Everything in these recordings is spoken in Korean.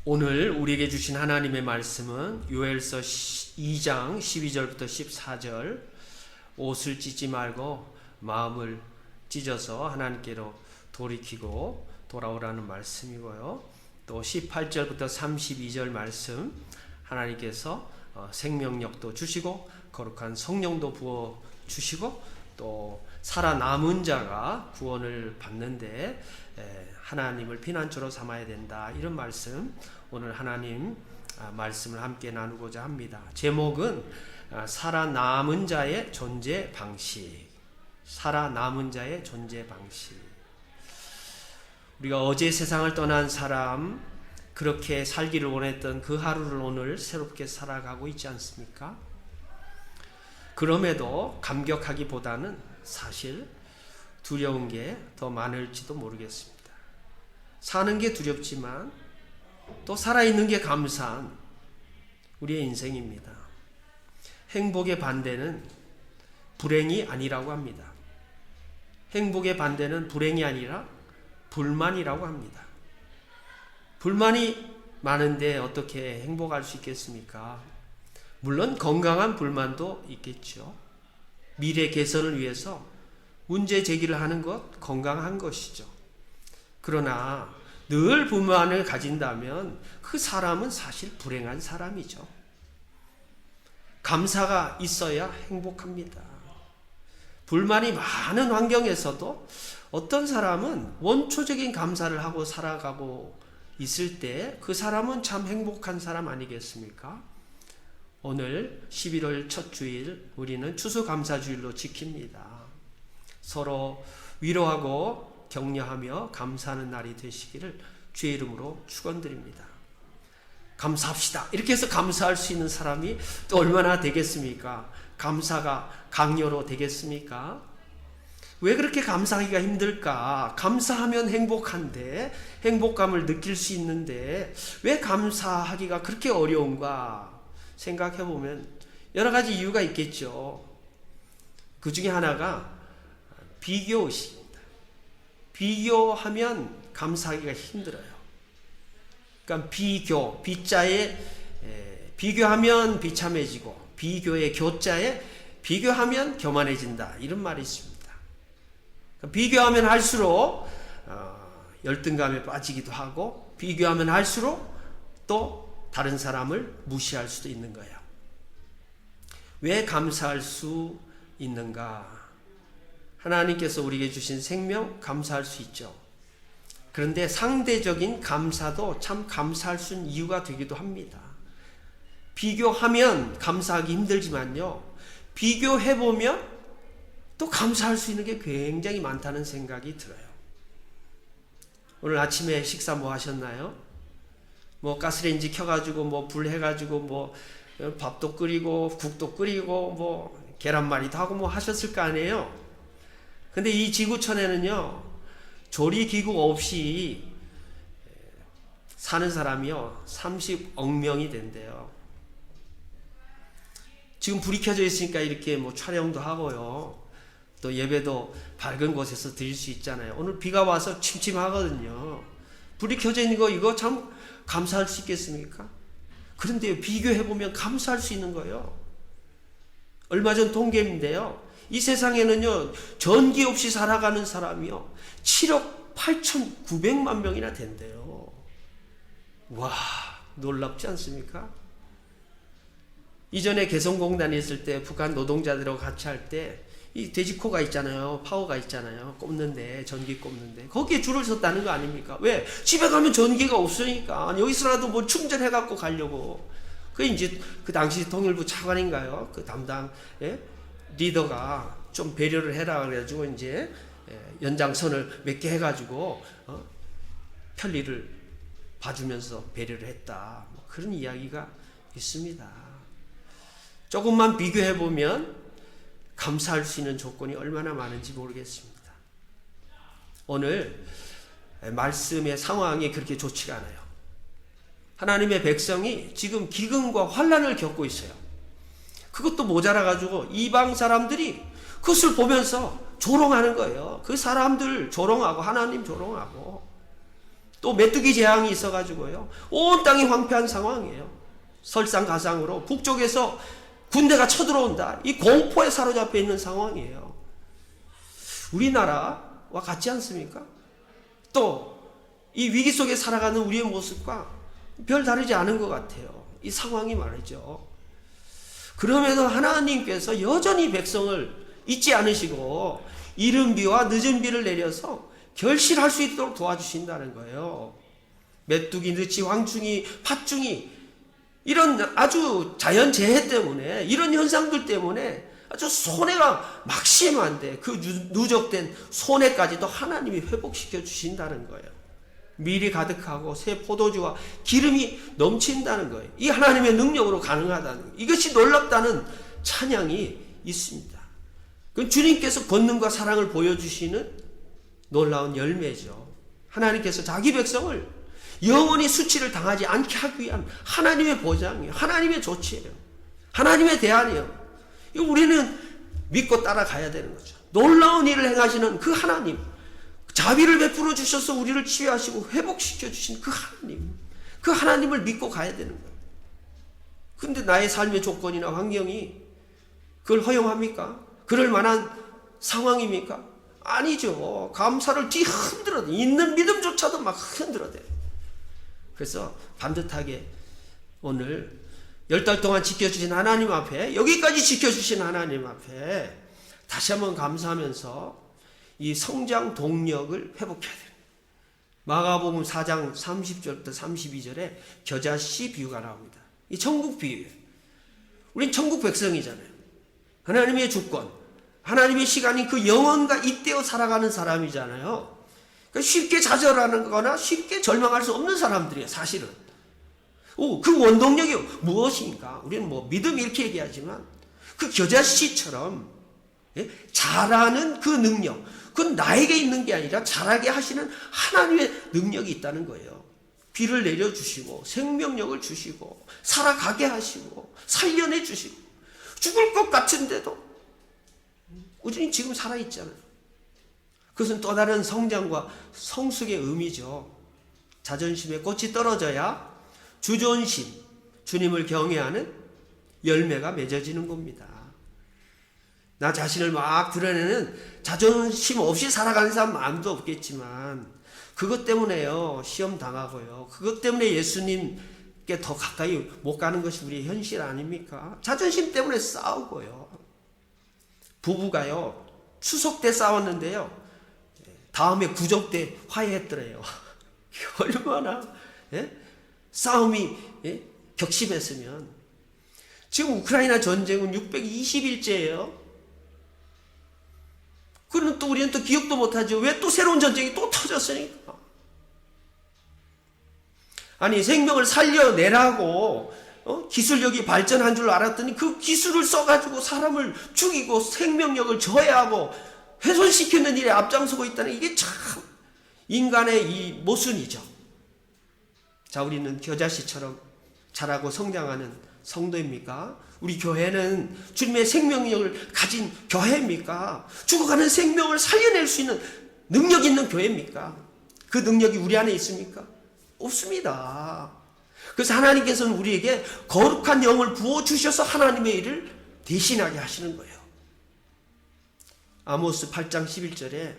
오늘 우리에게 주신 하나님의 말씀은 요엘서 2장 12절부터 14절, 옷을 찢지 말고 마음을 찢어서 하나님께로 돌이키고 돌아오라는 말씀이고요. 또 18절부터 32절 말씀, 하나님께서 생명력도 주시고 거룩한 성령도 부어 주시고 또 살아남은 자가 구원을 받는데 하나님을 피난처로 삼아야 된다, 이런 말씀, 오늘 하나님 말씀을 함께 나누고자 합니다. 제목은 살아남은 자의 존재 방식. 살아남은 자의 존재 방식. 우리가 어제 세상을 떠난 사람, 그렇게 살기를 원했던 그 하루를 오늘 새롭게 살아가고 있지 않습니까? 그럼에도 감격하기보다는 사실 두려운 게 더 많을지도 모르겠습니다. 사는 게 두렵지만 또 살아있는 게 감사한 우리의 인생입니다. 행복의 반대는 불행이 아니라고 합니다. 행복의 반대는 불행이 아니라 불만이라고 합니다. 불만이 많은데 어떻게 행복할 수 있겠습니까? 물론 건강한 불만도 있겠죠. 미래 개선을 위해서 문제 제기를 하는 것, 건강한 것이죠. 그러나 늘 불만을 가진다면 그 사람은 사실 불행한 사람이죠. 감사가 있어야 행복합니다. 불만이 많은 환경에서도 어떤 사람은 원초적인 감사를 하고 살아가고 있을 때 그 사람은 참 행복한 사람 아니겠습니까? 오늘 11월 첫 주일 우리는 추수감사주일로 지킵니다. 서로 위로하고 격려하며 감사하는 날이 되시기를 주의 이름으로 축원드립니다. 감사합시다. 이렇게 해서 감사할 수 있는 사람이 또 얼마나 되겠습니까? 감사가 강요로 되겠습니까? 왜 그렇게 감사하기가 힘들까? 감사하면 행복한데, 행복감을 느낄 수 있는데 왜 감사하기가 그렇게 어려운가 생각해보면 여러 가지 이유가 있겠죠. 그 중에 하나가 비교의식입니다. 비교하면 감사하기가 힘들어요. 그러니까 비자에 비교하면 비참해지고 비교의 교자에 비교하면 교만해진다, 이런 말이 있습니다. 그러니까 비교하면 할수록 열등감에 빠지기도 하고 비교하면 할수록 또 다른 사람을 무시할 수도 있는 거예요. 왜 감사할 수 있는가? 하나님께서 우리에게 주신 생명 감사할 수 있죠. 그런데 상대적인 감사도 참 감사할 수 있는 이유가 되기도 합니다. 비교하면 감사하기 힘들지만요, 비교해보면 또 감사할 수 있는 게 굉장히 많다는 생각이 들어요. 오늘 아침에 식사 뭐 하셨나요? 뭐 가스레인지 켜가지고 뭐 불 해가지고 뭐 밥도 끓이고 국도 끓이고 뭐 계란말이도 하고 뭐 하셨을 거 아니에요? 근데 이 지구촌에는요, 조리기구 없이 사는 사람이요 30억 명이 된대요. 지금 불이 켜져 있으니까 이렇게 뭐 촬영도 하고요, 또 예배도 밝은 곳에서 드릴 수 있잖아요. 오늘 비가 와서 침침하거든요. 불이 켜져 있는 거 이거 참 감사할 수 있겠습니까? 그런데 비교해보면 감사할 수 있는 거예요. 얼마 전 통계인데요, 이 세상에는요 전기 없이 살아가는 사람이요 7억 8,900만 명이나 된대요. 와, 놀랍지 않습니까? 이전에 개성공단에 있을 때 북한 노동자들하고 같이 할 때 이 돼지코가 있잖아요, 파워가 있잖아요, 꼽는데, 전기 꼽는데 거기에 줄을 섰다는 거 아닙니까? 왜? 집에 가면 전기가 없으니까 여기서라도 뭐 충전해 갖고 가려고. 그 이제 그 당시 통일부 차관인가요? 그 담당 리더가 좀 배려를 해라 그래가지고 이제 연장선을 몇 개 해가지고 편리를 봐주면서 배려를 했다, 뭐 그런 이야기가 있습니다. 조금만 비교해보면 감사할 수 있는 조건이 얼마나 많은지 모르겠습니다. 오늘 말씀의 상황이 그렇게 좋지가 않아요. 하나님의 백성이 지금 기근과 환난을 겪고 있어요. 그것도 모자라가지고 이방 사람들이 그것을 보면서 조롱하는 거예요. 그 사람들 조롱하고 하나님 조롱하고 또 메뚜기 재앙이 있어가지고요. 온 땅이 황폐한 상황이에요. 설상가상으로 북쪽에서 군대가 쳐들어온다. 이 공포에 사로잡혀 있는 상황이에요. 우리나라와 같지 않습니까? 또 이 위기 속에 살아가는 우리의 모습과 별 다르지 않은 것 같아요. 이 상황이 말이죠. 그럼에도 하나님께서 여전히 백성을 잊지 않으시고 이른 비와 늦은 비를 내려서 결실할 수 있도록 도와주신다는 거예요. 메뚜기, 느치, 황충이, 팥중이 이런 아주 자연재해 때문에 이런 현상들 때문에 아주 손해가 막심한데 그 누적된 손해까지도 하나님이 회복시켜 주신다는 거예요. 밀이 가득하고 새 포도주와 기름이 넘친다는 거예요. 이 하나님의 능력으로 가능하다는 거예요. 이것이 놀랍다는 찬양이 있습니다. 그 주님께서 권능과 사랑을 보여주시는 놀라운 열매죠. 하나님께서 자기 백성을 영원히 수치를 당하지 않게 하기 위한 하나님의 보장이에요. 하나님의 조치예요. 하나님의 대안이에요. 우리는 믿고 따라가야 되는 거죠. 놀라운 일을 행하시는 그 하나님, 자비를 베풀어 주셔서 우리를 치유하시고 회복시켜 주신 그 하나님, 그 하나님을 믿고 가야 되는 거예요. 그런데 나의 삶의 조건이나 환경이 그걸 허용합니까? 그럴 만한 상황입니까? 아니죠. 감사를 뒤흔들어대. 있는 믿음조차도 막 흔들어대. 그래서 반듯하게 오늘 10달 동안 지켜주신 하나님 앞에, 여기까지 지켜주신 하나님 앞에 다시 한번 감사하면서 이 성장 동력을 회복해야 돼요. 마가복음 4장 30절부터 32절에 겨자씨 비유가 나옵니다. 이 천국 비유예요. 우린 천국 백성이잖아요. 하나님의 주권, 하나님의 시간이 그 영혼과 잇대어 살아가는 사람이잖아요. 그러니까 쉽게 좌절하는 거나 쉽게 절망할 수 없는 사람들이에요, 사실은. 그 원동력이 무엇인가? 우리는 뭐 믿음 이렇게 얘기하지만 그 겨자씨처럼 자라는 그 능력, 그건 나에게 있는 게 아니라 자라게 하시는 하나님의 능력이 있다는 거예요. 비를 내려주시고 생명력을 주시고 살아가게 하시고 살려내 주시고 죽을 것 같은데도 우리는 지금 살아있잖아요. 그것은 또 다른 성장과 성숙의 의미죠. 자존심에 꽃이 떨어져야 주존심, 주님을 경외하는 열매가 맺어지는 겁니다. 나 자신을 막 드러내는 자존심 없이 살아가는 사람 마음도 없겠지만 그것 때문에요, 시험 당하고요. 그것 때문에 예수님께 더 가까이 못 가는 것이 우리의 현실 아닙니까? 자존심 때문에 싸우고요. 부부가요, 추석 때 싸웠는데요, 다음에 구정 때 화해했더래요. 얼마나 싸움이 격심했으면. 지금 우크라이나 전쟁은 620일째예요. 그러면 또 우리는 또 기억도 못하죠. 왜 또 새로운 전쟁이 또 터졌으니까. 아니, 생명을 살려내라고 기술력이 발전한 줄 알았더니 그 기술을 써가지고 사람을 죽이고 생명력을 저해하고 훼손시키는 일에 앞장서고 있다는, 이게 참 인간의 이 모순이죠. 자, 우리는 겨자씨처럼 자라고 성장하는 성도입니까? 우리 교회는 주님의 생명력을 가진 교회입니까? 죽어가는 생명을 살려낼 수 있는 능력 있는 교회입니까? 그 능력이 우리 안에 있습니까? 없습니다. 그래서 하나님께서는 우리에게 거룩한 영을 부어주셔서 하나님의 일을 대신하게 하시는 거예요. 아모스 8장 11절에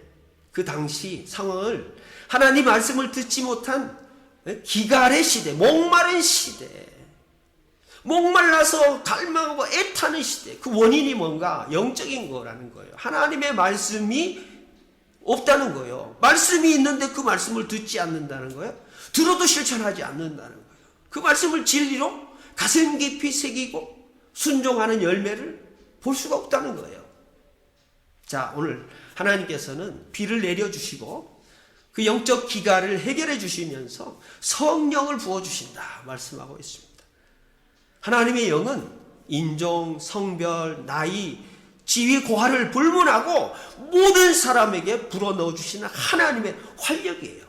그 당시 상황을, 하나님 말씀을 듣지 못한 기갈의 시대, 목마른 시대, 목말라서 갈망하고 애타는 시대, 그 원인이 뭔가? 영적인 거라는 거예요. 하나님의 말씀이 없다는 거예요. 말씀이 있는데 그 말씀을 듣지 않는다는 거예요. 들어도 실천하지 않는다는 거예요. 그 말씀을 진리로 가슴 깊이 새기고 순종하는 열매를 볼 수가 없다는 거예요. 자, 오늘 하나님께서는 비를 내려주시고 그 영적 기갈을 해결해 주시면서 성령을 부어주신다 말씀하고 있습니다. 하나님의 영은 인종, 성별, 나이, 지위, 고하를 불문하고 모든 사람에게 불어넣어 주시는 하나님의 활력이에요.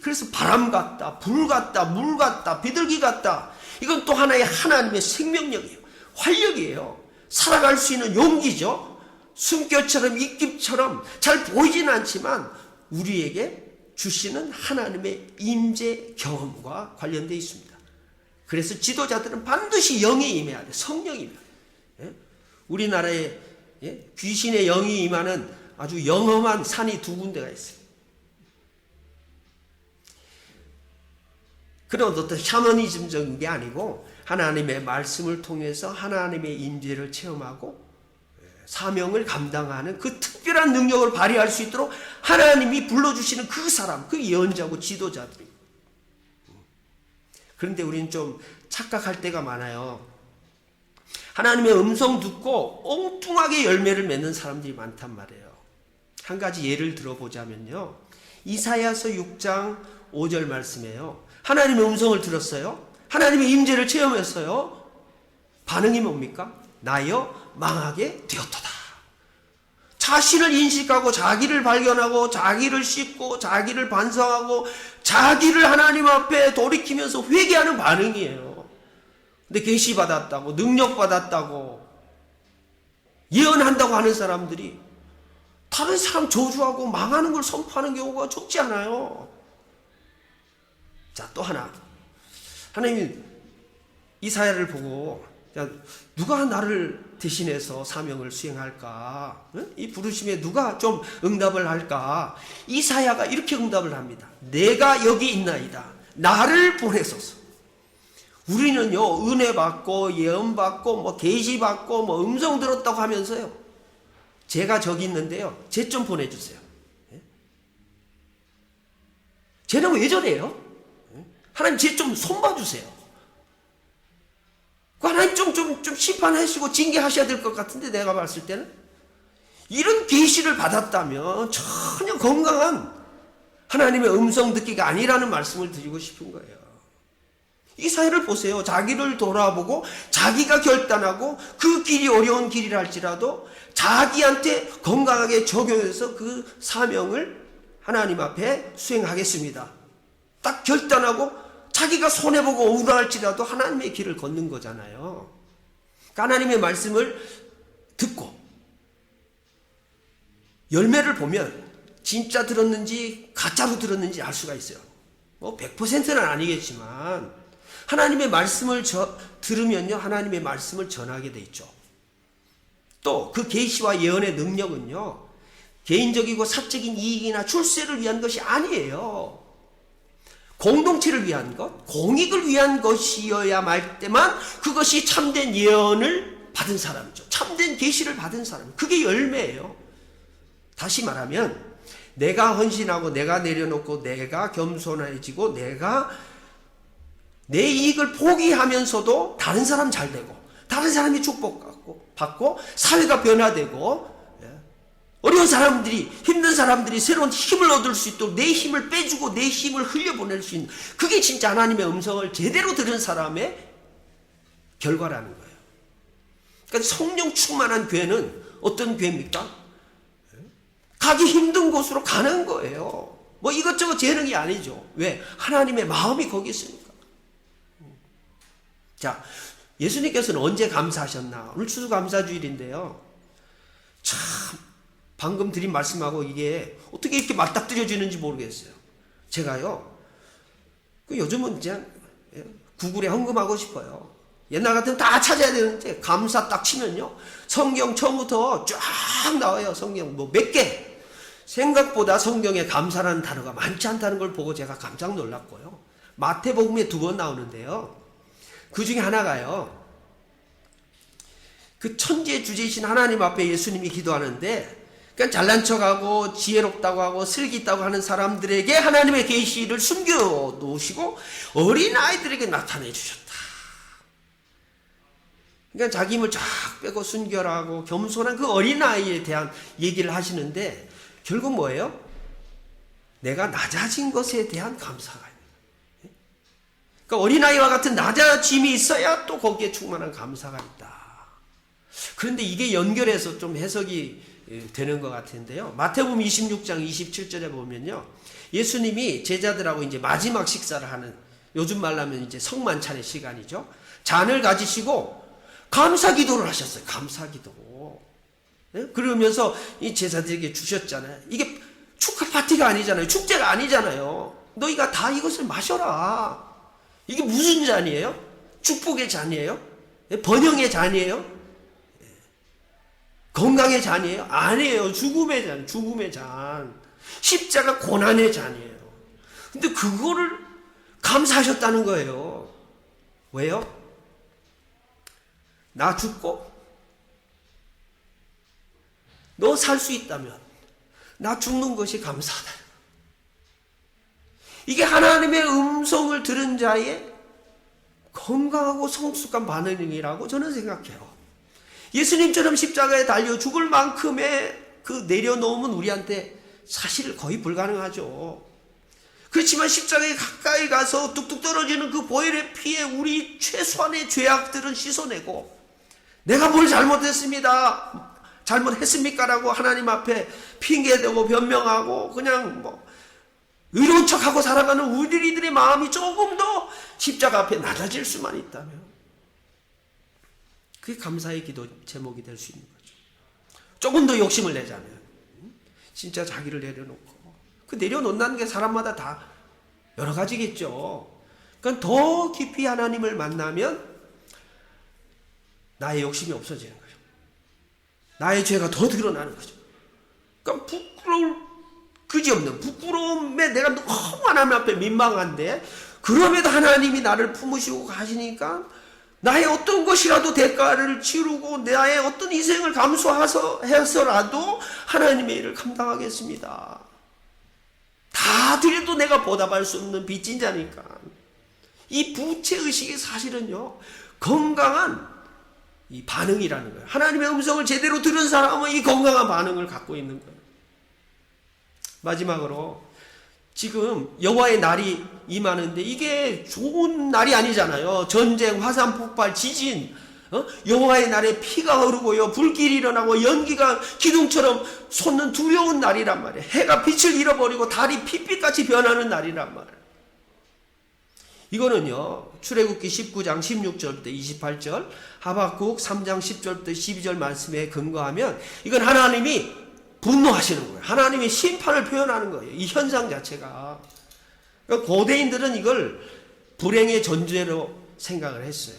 그래서 바람 같다, 불 같다, 물 같다, 비둘기 같다, 이건 또 하나의 하나님의 생명력이에요. 활력이에요. 살아갈 수 있는 용기죠. 숨결처럼 입김처럼 잘 보이진 않지만 우리에게 주시는 하나님의 임재 경험과 관련되어 있습니다. 그래서 지도자들은 반드시 영이 임해야 돼. 성령이 임해야 돼. 우리나라에 귀신의 영이 임하는 아주 영험한 산이 2군데가 있어요. 그런 어떤 샤머니즘적인 게 아니고 하나님의 말씀을 통해서 하나님의 임재를 체험하고 사명을 감당하는 그 특별한 능력을 발휘할 수 있도록 하나님이 불러주시는 그 사람, 그 예언자고 지도자들이. 그런데 우리는 좀 착각할 때가 많아요. 하나님의 음성 듣고 엉뚱하게 열매를 맺는 사람들이 많단 말이에요. 한 가지 예를 들어보자면요. 이사야서 6장 5절 말씀이에요. 하나님의 음성을 들었어요. 하나님의 임재를 체험했어요. 반응이 뭡니까? 나여 망하게 되었도다. 자신을 인식하고 자기를 발견하고 자기를 씻고 자기를 반성하고 자기를 하나님 앞에 돌이키면서 회개하는 반응이에요. 근데 계시 받았다고 능력 받았다고 예언한다고 하는 사람들이 다른 사람 저주하고 망하는 걸 선포하는 경우가 적지 않아요. 자, 또 하나. 하나님이 이사야를 보고 누가 나를 대신해서 사명을 수행할까? 이 부르심에 누가 좀 응답을 할까? 이사야가 이렇게 응답을 합니다. 내가 여기 있나이다. 나를 보내소서. 우리는요, 은혜 받고 예언 받고 계시 받고 음성 들었다고 하면서요. 제가 저기 있는데요. 쟤 좀 보내주세요. 쟤는 왜 저래요? 하나님 쟤 좀 손봐주세요. 하나님 좀 심판하시고 징계하셔야 될 것 같은데 내가 봤을 때는 이런 계시를 받았다면 전혀 건강한 하나님의 음성 듣기가 아니라는 말씀을 드리고 싶은 거예요. 이사야를 보세요. 자기를 돌아보고 자기가 결단하고 그 길이 어려운 길이라 할지라도 자기한테 건강하게 적용해서 그 사명을 하나님 앞에 수행하겠습니다. 딱 결단하고 자기가 손해보고 억울할지라도 하나님의 길을 걷는 거잖아요. 그러니까 하나님의 말씀을 듣고 열매를 보면 진짜 들었는지 가짜로 들었는지 알 수가 있어요. 100%는 아니겠지만 하나님의 말씀을 들으면요, 하나님의 말씀을 전하게 돼 있죠. 또 그 계시와 예언의 능력은요, 개인적이고 사적인 이익이나 출세를 위한 것이 아니에요. 공동체를 위한 것, 공익을 위한 것이어야 말 때만 그것이 참된 예언을 받은 사람이죠. 참된 계시를 받은 사람. 그게 열매예요. 다시 말하면 내가 헌신하고 내가 내려놓고 내가 겸손해지고 내가 내 이익을 포기하면서도 다른 사람 잘 되고 다른 사람이 축복받고 사회가 변화되고 어려운 사람들이, 힘든 사람들이 새로운 힘을 얻을 수 있도록 내 힘을 빼주고 내 힘을 흘려보낼 수 있는, 그게 진짜 하나님의 음성을 제대로 들은 사람의 결과라는 거예요. 그러니까 성령 충만한 교회는 어떤 교회입니까? 가기 힘든 곳으로 가는 거예요. 이것저것 재능이 아니죠. 왜? 하나님의 마음이 거기 있으니까. 자, 예수님께서는 언제 감사하셨나? 오늘 추수감사주일인데요. 참 방금 드린 말씀하고 이게 어떻게 이렇게 맞닥뜨려지는지 모르겠어요. 제가요, 요즘은 그냥 구글에 헌금하고 싶어요. 옛날 같으면 다 찾아야 되는데 감사 딱 치면요, 성경 처음부터 쫙 나와요. 성경 몇 개. 생각보다 성경에 감사라는 단어가 많지 않다는 걸 보고 제가 깜짝 놀랐고요. 마태복음에 2번 나오는데요. 그 중에 하나가요, 그 천지의 주제이신 하나님 앞에 예수님이 기도하는데, 그러니까 잘난 척하고 지혜롭다고 하고 슬기 있다고 하는 사람들에게 하나님의 계시를 숨겨 놓으시고 어린 아이들에게 나타내 주셨다. 그러니까 자기 힘을 쫙 빼고 순결하고 겸손한 그 어린 아이에 대한 얘기를 하시는데 결국 뭐예요? 내가 낮아진 것에 대한 감사가 있는. 그러니까 어린 아이와 같은 낮아짐이 있어야 또 거기에 충만한 감사가 있다. 그런데 이게 연결해서 좀 해석이 되는 것 같은데요. 마태복음 26장 27절에 보면요, 예수님이 제자들하고 이제 마지막 식사를 하는, 요즘 말하면 이제 성만찬의 시간이죠. 잔을 가지시고 감사 기도를 하셨어요. 감사 기도. 그러면서 이 제자들에게 주셨잖아요. 이게 그 파티가 아니잖아요. 축제가 아니잖아요. 너희가 다 이것을 마셔라. 이게 무슨 잔이에요? 축복의 잔이에요? 번영의 잔이에요? 건강의 잔이에요? 아니에요. 죽음의 잔, 죽음의 잔. 십자가 고난의 잔이에요. 근데 그거를 감사하셨다는 거예요. 왜요? 나 죽고 너 살 수 있다면 나 죽는 것이 감사하다. 이게 하나님의 음성을 들은 자의 건강하고 성숙한 반응이라고 저는 생각해요. 예수님처럼 십자가에 달려 죽을 만큼의 그 내려놓음은 우리한테 사실 거의 불가능하죠. 그렇지만 십자가에 가까이 가서 뚝뚝 떨어지는 그 보혈의 피에 우리 최소한의 죄악들은 씻어내고, 내가 뭘 잘못했습니까? 라고 하나님 앞에 핑계대고 변명하고 그냥 의로운 척하고 살아가는 우리들의 마음이 조금 더 십자가 앞에 낮아질 수만 있다면, 그게 감사의 기도 제목이 될 수 있는 거죠. 조금 더 욕심을 내자면 진짜 자기를 내려놓고, 그 내려놓는다는 게 사람마다 다 여러 가지겠죠. 그러니까 더 깊이 하나님을 만나면 나의 욕심이 없어지는 거예요. 나의 죄가 더 드러나는 거죠. 그러니까 그지없는 부끄러움에 내가 너무 하나님 앞에 민망한데, 그럼에도 하나님이 나를 품으시고 가시니까 나의 어떤 것이라도 대가를 치르고 나의 어떤 희생을 감수해서라도 하나님의 일을 감당하겠습니다. 다 드려도 내가 보답할 수 없는 빚진 자니까. 이 부채의식이 사실은요, 건강한 이 반응이라는 거예요. 하나님의 음성을 제대로 들은 사람은 이 건강한 반응을 갖고 있는 거예요. 마지막으로, 지금 여호와의 날이 임하는데 이게 좋은 날이 아니잖아요. 전쟁, 화산 폭발, 지진, 여호와의 날에 피가 흐르고요, 불길이 일어나고 연기가 기둥처럼 솟는 두려운 날이란 말이에요. 해가 빛을 잃어버리고 달이 핏빛같이 변하는 날이란 말이에요. 이거는요, 출애굽기 19장 16절부터 28절, 하박국 3장 10절부터 12절 말씀에 근거하면 이건 하나님이 분노하시는 거예요. 하나님의 심판을 표현하는 거예요. 이 현상 자체가. 그러니까 고대인들은 이걸 불행의 전제로 생각을 했어요.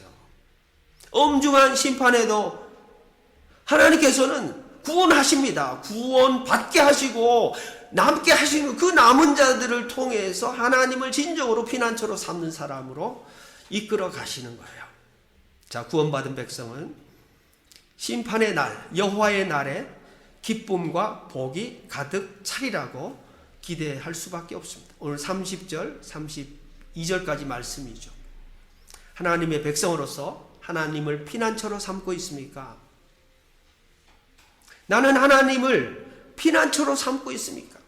엄중한 심판에도 하나님께서는 구원하십니다. 구원받게 하시고 남게 하시는 그 남은 자들을 통해서 하나님을 진정으로 피난처로 삼는 사람으로 이끌어 가시는 거예요. 자, 구원받은 백성은 심판의 날, 여호와의 날에 기쁨과 복이 가득 차리라고 기대할 수밖에 없습니다. 오늘 30절, 32절까지 말씀이죠. 하나님의 백성으로서 하나님을 피난처로 삼고 있습니까? 나는 하나님을 피난처로 삼고 있습니까?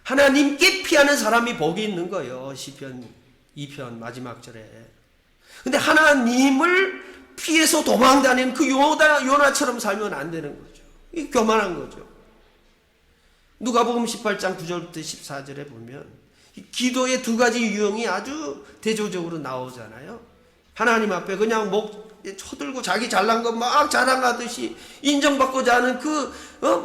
하나님께 피하는 사람이 복이 있는 거예요. 시편 2편 마지막 절에. 근데 하나님을 피해서 도망다니는 그 요나처럼 살면 안 되는 거죠. 이 교만한 거죠. 누가복음 18장 9절부터 14절에 보면 기도의 두 가지 유형이 아주 대조적으로 나오잖아요. 하나님 앞에 그냥 목 쳐들고 자기 잘난 것 막 자랑하듯이 인정받고자 하는 그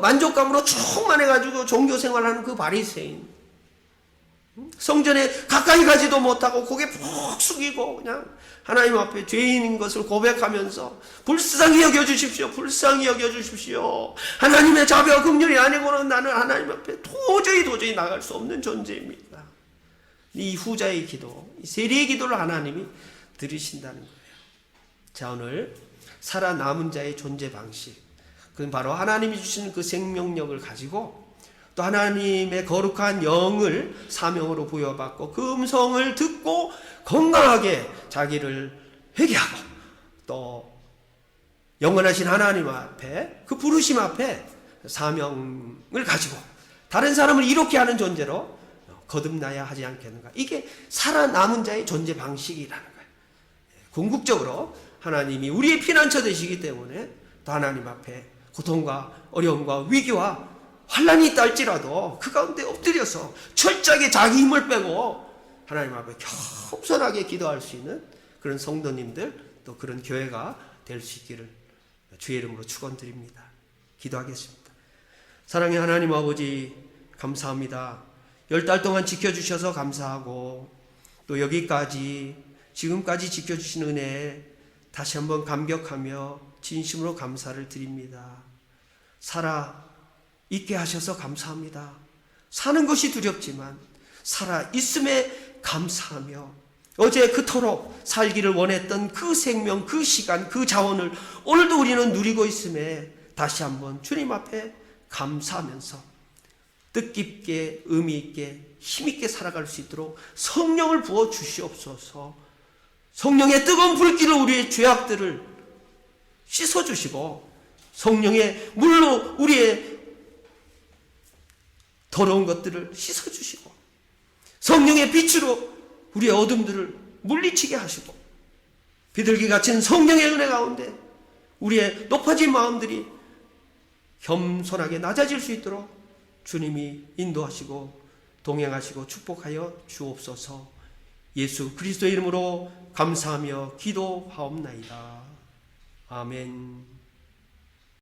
만족감으로 충만해가지고 종교생활하는 그 바리새인, 성전에 가까이 가지도 못하고 고개 푹 숙이고 그냥 하나님 앞에 죄인인 것을 고백하면서 불쌍히 여겨주십시오, 불쌍히 여겨주십시오, 하나님의 자비와 긍휼이 아니고는 나는 하나님 앞에 도저히 나갈 수 없는 존재입니다. 이 후자의 기도, 이 세리의 기도를 하나님이 들으신다는 거예요. 자, 오늘 살아남은 자의 존재 방식, 그건 바로 하나님이 주시는 그 생명력을 가지고 또 하나님의 거룩한 영을 사명으로 부여받고 그 음성을 듣고 건강하게 자기를 회개하고 또 영원하신 하나님 앞에, 그 부르심 앞에 사명을 가지고 다른 사람을 이롭게 하는 존재로 거듭나야 하지 않겠는가. 이게 살아남은 자의 존재 방식이라는 거예요. 궁극적으로 하나님이 우리의 피난처 되시기 때문에 또 하나님 앞에 고통과 어려움과 위기와 환난이 있다 할지라도 그 가운데 엎드려서 철저하게 자기 힘을 빼고 하나님 앞에 겸손하게 기도할 수 있는 그런 성도님들, 또 그런 교회가 될 수 있기를 주의 이름으로 축원드립니다. 기도하겠습니다. 사랑의 하나님 아버지, 감사합니다. 10달 동안 지켜주셔서 감사하고 또 여기까지 지금까지 지켜주신 은혜에 다시 한번 감격하며 진심으로 감사를 드립니다. 살아 있게 하셔서 감사합니다. 사는 것이 두렵지만 살아 있음에 감사하며 어제 그토록 살기를 원했던 그 생명, 그 시간, 그 자원을 오늘도 우리는 누리고 있음에 다시 한번 주님 앞에 감사하면서 뜻깊게 의미 있게 힘 있게 살아갈 수 있도록 성령을 부어 주시옵소서. 성령의 뜨거운 불길로 우리의 죄악들을 씻어주시고 성령의 물로 우리의 더러운 것들을 씻어주시고 성령의 빛으로 우리의 어둠들을 물리치게 하시고 비둘기 갇힌 성령의 은혜 가운데 우리의 높아진 마음들이 겸손하게 낮아질 수 있도록 주님이 인도하시고 동행하시고 축복하여 주옵소서. 예수 그리스도의 이름으로 감사하며 기도하옵나이다. 아멘.